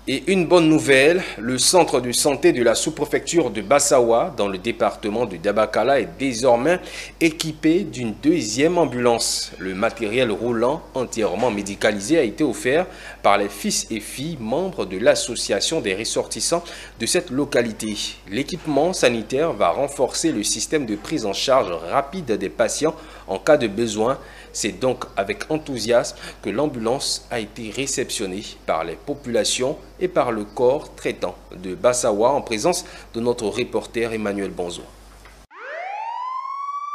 Et une bonne nouvelle, le centre de santé de la sous-préfecture de Bassawa, dans le département de Dabakala, est désormais équipé d'une deuxième ambulance. Le matériel roulant entièrement médicalisé a été offert par les fils et filles membres de l'association des ressortissants de cette localité. L'équipement sanitaire va renforcer le système de prise en charge rapide des patients en cas de besoin. C'est donc avec enthousiasme que l'ambulance a été réceptionnée par les populations et par le corps traitant de Bassawa en présence de notre reporter Emmanuel Bonzo.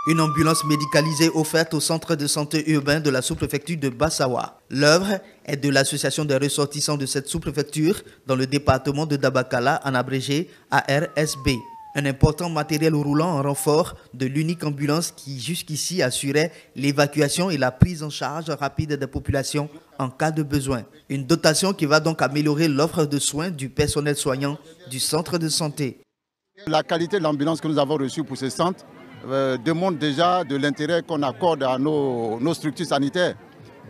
Une ambulance médicalisée offerte au centre de santé urbain de la sous-préfecture de Bassawa. L'œuvre est de l'association des ressortissants de cette sous-préfecture dans le département de Dabakala, en abrégé ARSB. Un important matériel roulant en renfort de l'unique ambulance qui jusqu'ici assurait l'évacuation et la prise en charge rapide des populations en cas de besoin. Une dotation qui va donc améliorer l'offre de soins du personnel soignant du centre de santé. La qualité de l'ambulance que nous avons reçue pour ce centre démontre déjà de l'intérêt qu'on accorde à nos structures sanitaires.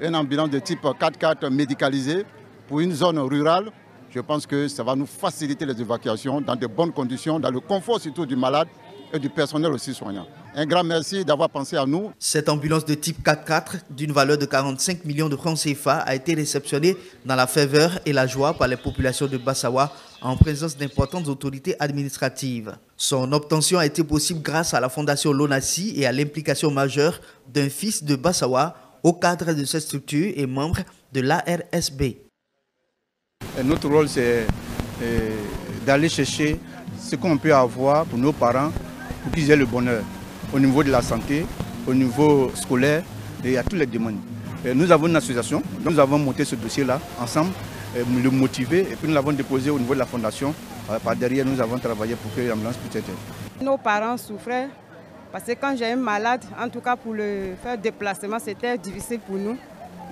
Une ambulance de type 4x4 médicalisée pour une zone rurale. Je pense que ça va nous faciliter les évacuations dans de bonnes conditions, dans le confort surtout du malade et du personnel aussi soignant. Un grand merci d'avoir pensé à nous. Cette ambulance de type 4x4 d'une valeur de 45 millions de francs CFA a été réceptionnée dans la ferveur et la joie par les populations de Bassawa en présence d'importantes autorités administratives. Son obtention a été possible grâce à la fondation Lonassi et à l'implication majeure d'un fils de Bassawa au cadre de cette structure et membre de l'ARSB. Notre rôle, c'est d'aller chercher ce qu'on peut avoir pour nos parents, pour qu'ils aient le bonheur, au niveau de la santé, au niveau scolaire et à tous les domaines. Nous avons une association, nous avons monté ce dossier-là ensemble, le motiver, et puis nous l'avons déposé au niveau de la fondation. Par derrière, nous avons travaillé pour que l'ambulance puisse être. Nos parents souffraient, parce que quand j'ai un malade, en tout cas pour le faire déplacement, c'était difficile pour nous.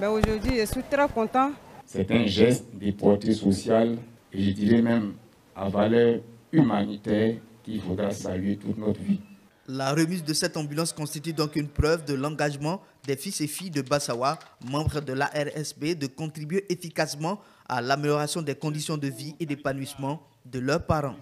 Mais aujourd'hui, je suis très content. C'est un geste de portée sociale et je dirais même à valeur humanitaire qu'il faudra saluer toute notre vie. La remise de cette ambulance constitue donc une preuve de l'engagement des fils et filles de Bassawa, membres de l'ARSB, de contribuer efficacement à l'amélioration des conditions de vie et d'épanouissement de leurs parents.